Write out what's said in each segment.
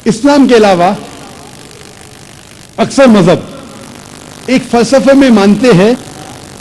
اسلام کے علاوہ اکثر مذہب ایک فلسفے میں مانتے ہیں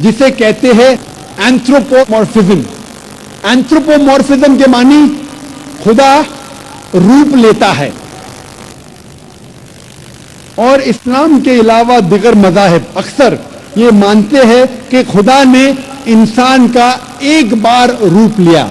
جسے کہتے ہیں اینتھروپومورفزم. اینتھروپومورفزم کے معنی خدا روپ لیتا ہے. اور اسلام کے علاوہ دیگر مذاہب اکثر یہ مانتے ہیں کہ خدا نے انسان کا ایک بار روپ لیا.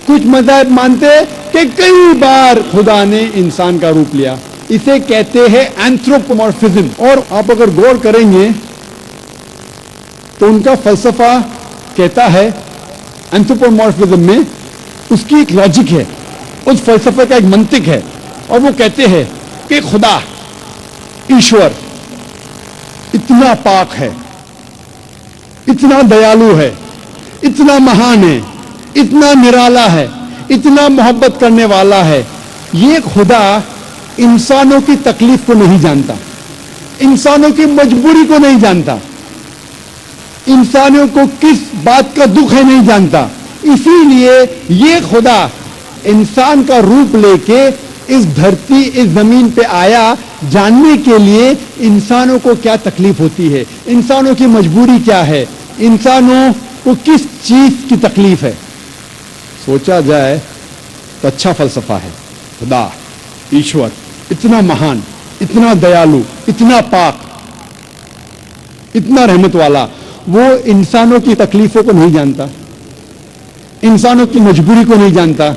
کچھ مذاہب مانتے ہیں کہ کئی بار خدا نے انسان کا روپ لیا. اسے کہتے ہیں اینتھروپومورفزم. اور آپ اگر غور کریں گے تو ان کا فلسفہ کہتا ہے اینتھروپومورفزم میں اس کی ایک لاجک ہے, اس فلسفے کا ایک منطق ہے, اور وہ کہتے ہیں کہ خدا ایشور اتنا پاک ہے, اتنا دیالو ہے, اتنا مہان ہے, اتنا نرالا ہے, اتنا محبت کرنے والا ہے. یہ خدا انسانوں کی تکلیف کو نہیں جانتا, انسانوں کی مجبوری کو نہیں جانتا, انسانوں کو کس بات کا دکھ ہے نہیں جانتا. اسی لیے یہ خدا انسان کا روپ لے کے اس دھرتی, اس زمین پہ آیا جاننے کے لیے انسانوں کو کیا تکلیف ہوتی ہے, انسانوں کی مجبوری کیا ہے, انسانوں کو کس چیز کی تکلیف ہے. سوچا جائے تو اچھا فلسفہ ہے. خدا ایشور اتنا مہان, اتنا دیالو, اتنا پاک, اتنا رحمت والا, وہ انسانوں کی تکلیفوں کو نہیں جانتا, انسانوں کی مجبوری کو نہیں جانتا,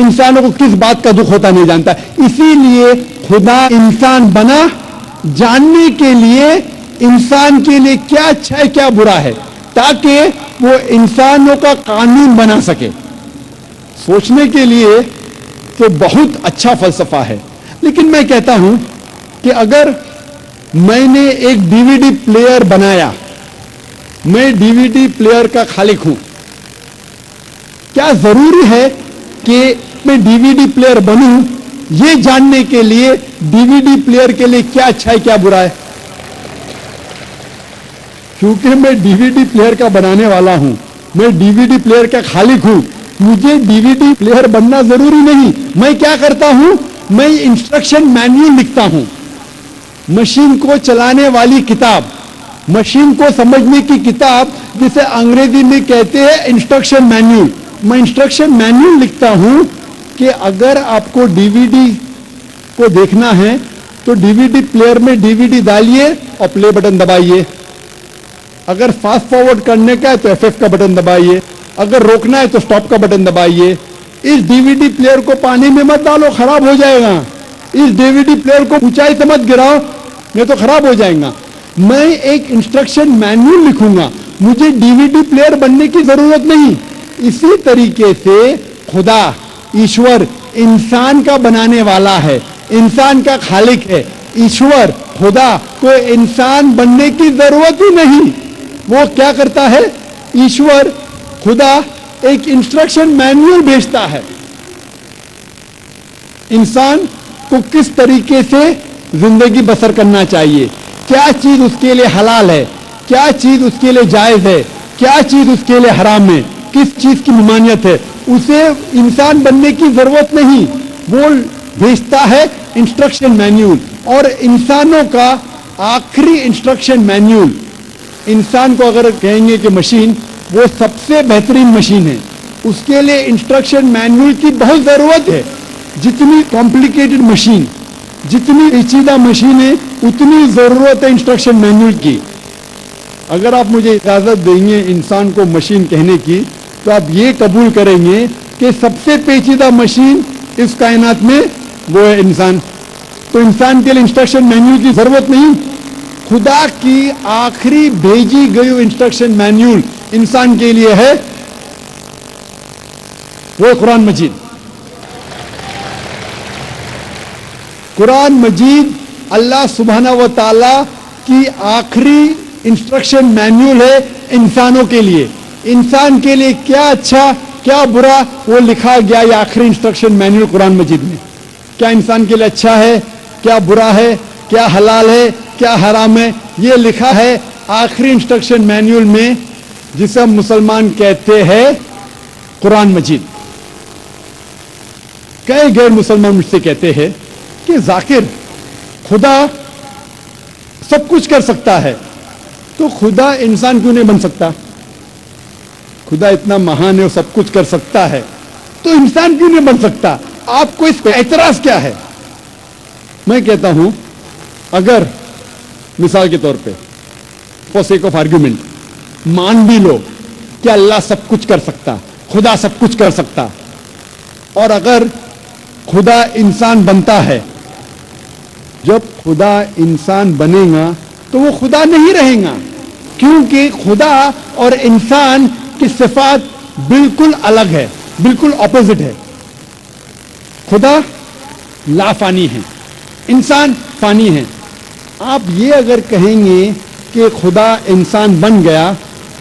انسانوں کو کس بات کا دکھ ہوتا نہیں جانتا. اسی لیے خدا انسان بنا جاننے کے لیے انسان کے لیے کیا اچھا ہے کیا برا ہے, تاکہ وہ انسانوں کا قانون بنا سکے. سوچنے کے لیے تو بہت اچھا فلسفہ ہے. لیکن میں کہتا ہوں کہ اگر میں نے ایک ڈی وی ڈی پلیئر بنایا, میں ڈی وی ڈی پلیئر کا خالق ہوں, کیا ضروری ہے کہ میں ڈی وی ڈی پلیئر بنوں یہ جاننے کے لیے ڈی وی ڈی پلیئر کے لیے کیا اچھا ہے کیا برا ہے؟ کیونکہ میں ڈی وی ڈی پلیئر کا بنانے والا ہوں, میں ڈی وی ڈی پلیئر کا خالق ہوں, مجھے ڈی وی ڈی پلیئر بننا ضروری نہیں. میں کیا کرتا ہوں, میں انسٹرکشن مینیول لکھتا ہوں, مشین کو چلانے والی کتاب, مشین کو سمجھنے کی کتاب, جسے انگریزی میں کہتے ہیں انسٹرکشن مینیول. میں انسٹرکشن مینیول لکھتا ہوں کہ اگر آپ کو ڈی وی ڈی کو دیکھنا ہے تو ڈی وی ڈی پلیئر میں ڈی وی ڈی ڈالیے اور پلے بٹن دبائیے. اگر فاسٹ فارورڈ کرنے کا ہے تو ایف کا بٹن دبائیے, اگر روکنا ہے تو سٹاپ کا بٹن دبائیے. اس ڈی وی ڈی پلیئر کو پانی میں مت ڈالو, خراب ہو جائے گا. اس ڈی وی ڈی پلیئر کو اونچائی سے مت گراؤ, نہیں تو خراب ہو جائے گا. میں ایک انسٹرکشن مینیول لکھوں گا, مجھے ڈی وی ڈی پلیئر بننے کی ضرورت نہیں. اسی طریقے سے خدا ایشور انسان کا بنانے والا ہے, انسان کا خالق ہے. ایشور خدا کو انسان بننے کی ضرورت ہی نہیں. وہ کیا کرتا ہے, ایشور خدا ایک انسٹرکشن مینیول بھیجتا ہے انسان کو کس طریقے سے زندگی بسر کرنا چاہیے, کیا چیز اس کے لیے حلال ہے, کیا چیز اس کے لیے جائز ہے, کیا چیز اس کے لیے حرام ہے, کس چیز کی ممانعت ہے. اسے انسان بننے کی ضرورت نہیں, وہ بھیجتا ہے انسٹرکشن مینیول. اور انسانوں کا آخری انسٹرکشن مینیول, انسان کو اگر کہیں گے کہ مشین وہ سب سے بہترین مشین ہے, اس کے لیے انسٹرکشن مینیول کی بہت ضرورت ہے. جتنی کمپلیکیٹڈ مشین, جتنی پیچیدہ مشین ہے, اتنی ضرورت ہے انسٹرکشن مینیول کی. اگر آپ مجھے اجازت دیں گے انسان کو مشین کہنے کی, تو آپ یہ قبول کریں گے کہ سب سے پیچیدہ مشین اس کائنات میں وہ ہے انسان. تو انسان کے لیے انسٹرکشن مینیول کی ضرورت نہیں. خدا کی آخری بھیجی گئی انسٹرکشن مینیول انسان کے لیے ہے, وہ قرآن مجید. قرآن مجید اللہ سبحانہ و تعالی کی آخری انسٹرکشن مینیول ہے انسانوں کے لیے. انسان کے لیے کیا اچھا کیا برا وہ لکھا گیا یہ آخری انسٹرکشن مینیول قرآن مجید میں. کیا انسان کے لیے اچھا ہے, کیا برا ہے, کیا حلال ہے, کیا حرام ہے, یہ لکھا ہے آخری انسٹرکشن مینیول میں, جسے ہم مسلمان کہتے ہیں قرآن مجید. کئی غیر مسلمان مجھ سے کہتے ہیں کہ ذاکر خدا سب کچھ کر سکتا ہے تو خدا انسان کیوں نہیں بن سکتا؟ خدا اتنا مہان ہے اور سب کچھ کر سکتا ہے تو انسان کیوں نہیں بن سکتا؟ آپ کو اس پہ اعتراض کیا ہے؟ میں کہتا ہوں اگر مثال کے طور پہ فار سیک آف آرگیومنٹ مان بھی لو کہ اللہ سب کچھ کر سکتا، خدا سب کچھ کر سکتا، اور اگر خدا انسان بنتا ہے، جب خدا انسان بنے گا تو وہ خدا نہیں رہے گا، کیونکہ خدا اور انسان کی صفات بالکل الگ ہے، بالکل اپوزٹ ہے۔ خدا لا فانی ہے، انسان فانی ہے۔ آپ یہ اگر کہیں گے کہ خدا انسان بن گیا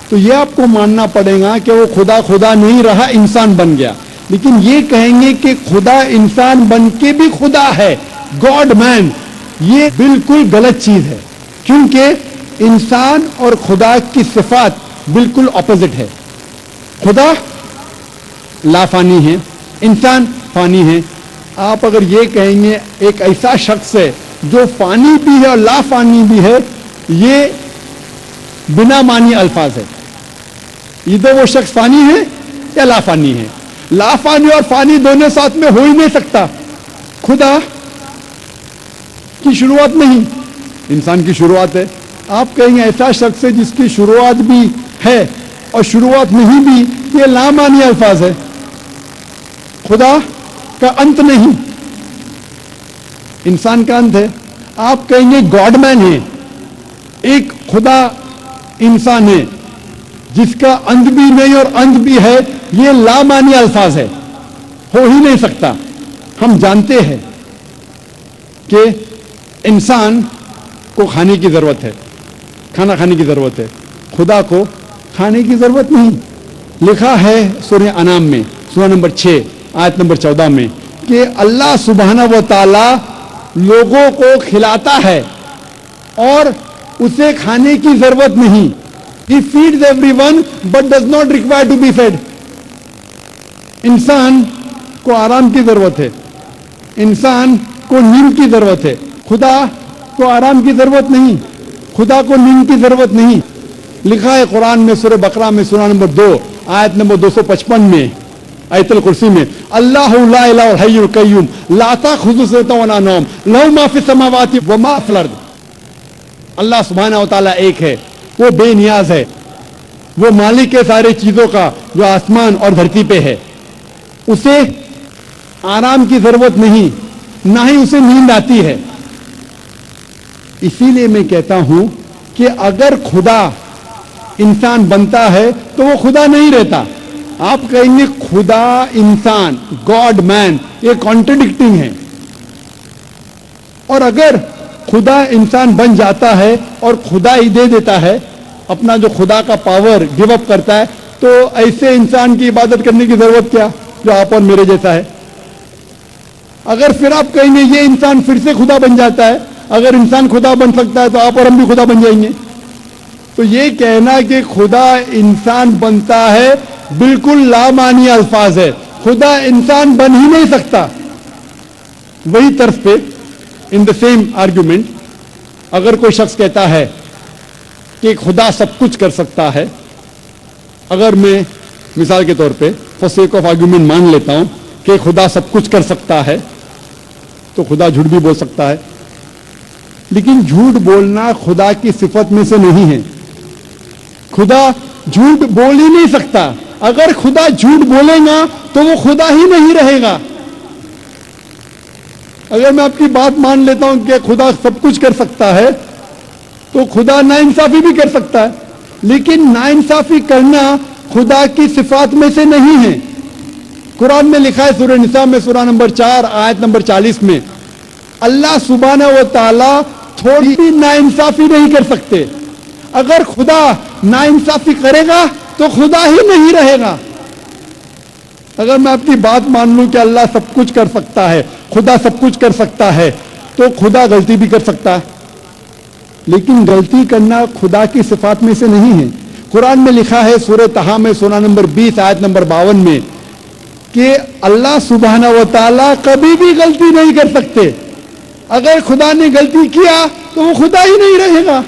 تو یہ آپ کو ماننا پڑے گا کہ وہ خدا نہیں رہا، انسان بن گیا۔ لیکن یہ کہیں گے کہ خدا انسان بن کے بھی خدا ہے، گاڈ مین، یہ بالکل غلط چیز ہے، کیونکہ انسان اور خدا کی صفات بالکل اپوزٹ ہے۔ خدا لا فانی ہے، انسان فانی ہے۔ آپ اگر یہ کہیں گے ایک ایسا شخص ہے جو فانی بھی ہے اور لا فانی بھی ہے، یہ بنا معنی الفاظ ہے۔ ادھر وہ شخص فانی ہے یا لا فانی ہے۔ لا فانی اور فانی دونوں ساتھ میں ہو ہی نہیں سکتا۔ خدا کی شروعات نہیں، انسان کی شروعات ہے۔ آپ کہیں گے ایسا شخص ہے جس کی شروعات بھی ہے اور شروعات نہیں بھی، یہ لا معنی الفاظ ہے۔ خدا کا انت نہیں، انسان کا انت ہے۔ آپ کہیں گے گاڈ مین ہے، ایک خدا انسان ہے جس کا انت بھی نہیں اور انت بھی ہے، یہ لا معنی الفاظ ہے، ہو ہی نہیں سکتا۔ ہم جانتے ہیں کہ انسان کو کھانے کی ضرورت ہے، کھانا کھانے کی ضرورت ہے، خدا کو کھانے کی ضرورت نہیں۔ لکھا ہے سورہ انعام میں، سورہ نمبر 6 آیت نمبر 14 میں کہ اللہ سبحانہ و تعالی لوگوں کو کھلاتا ہے اور اسے کھانے کی ضرورت نہیں۔ He feeds everyone but does not require to be fed۔ انسان کو آرام کی ضرورت ہے، انسان کو نیند کی ضرورت ہے، خدا کو آرام کی ضرورت نہیں، خدا کو نیند کی ضرورت نہیں۔ لکھا ہے قرآن میں سورہ بقرہ میں سورہ نمبر 2 آیت نمبر 255 میں، آیت الکرسی میں، اللہ لا الہ الحی القیوم لا تأخذہ سنۃ ولا نوم لہ ما فی السماوات وما فی الارض۔ اللہ سبحانہ و تعالیٰ ایک ہے، وہ بے نیاز ہے، وہ مالک ہے سارے چیزوں کا جو آسمان اور دھرتی پہ ہے، اسے آرام کی ضرورت نہیں، نہ ہی اسے نیند آتی ہے۔ اسی لیے میں کہتا ہوں کہ اگر خدا انسان بنتا ہے تو وہ خدا نہیں رہتا۔ آپ کہیں گے خدا انسان، گاڈ مین، یہ کانٹرڈکٹنگ ہے۔ اور اگر خدا انسان بن جاتا ہے اور خدا ہی دے دیتا ہے اپنا جو خدا کا پاور گیو اپ کرتا ہے، تو ایسے انسان کی عبادت کرنے کی ضرورت کیا جو آپ اور میرے جیسا ہے؟ اگر پھر آپ کہیں گے یہ انسان پھر سے خدا بن جاتا ہے، اگر انسان خدا بن سکتا ہے تو آپ اور ہم بھی خدا بن جائیں گے۔ تو یہ کہنا کہ خدا انسان بنتا ہے بالکل لامعنی الفاظ ہے، خدا انسان بن ہی نہیں سکتا۔ وہی طرف پہ ان دا سیم آرگیومنٹ اگر کوئی شخص کہتا ہے کہ خدا سب کچھ کر سکتا ہے، اگر میں مثال کے طور پہ فار سیک آف آرگیومنٹ مان لیتا ہوں کہ خدا سب کچھ کر سکتا ہے، تو خدا جھوٹ بھی بول سکتا ہے، لیکن جھوٹ بولنا خدا کی صفت میں سے نہیں ہے۔ خدا جھوٹ بول ہی نہیں سکتا۔ اگر خدا جھوٹ بولے گا تو وہ خدا ہی نہیں رہے گا۔ اگر میں آپ کی بات مان لیتا ہوں کہ خدا سب کچھ کر سکتا ہے تو خدا ناانصافی بھی کر سکتا ہے، لیکن ناانصافی کرنا خدا کی صفات میں سے نہیں ہے۔ قرآن میں لکھا ہے سورہ نساء میں سورہ نمبر 4 آیت نمبر 40 میں، اللہ سبحانہ و تعالی تھوڑی بھی ناانصافی نہیں کر سکتے۔ اگر خدا ناانصافی کرے گا تو خدا ہی نہیں رہے گا۔ اگر میں آپ کی بات مان لوں کہ اللہ سب کچھ کر سکتا ہے، خدا سب کچھ کر سکتا ہے، تو خدا غلطی بھی کر سکتا ہے، لیکن غلطی کرنا خدا کی صفات میں سے نہیں ہے۔ قرآن میں لکھا ہے سورہ طٰہٰ میں سورہ نمبر 20 آیت نمبر 52 میں کہ اللہ سبحانہ و تعالیٰ کبھی بھی غلطی نہیں کر سکتے۔ اگر خدا نے غلطی کیا تو وہ خدا ہی نہیں رہے گا.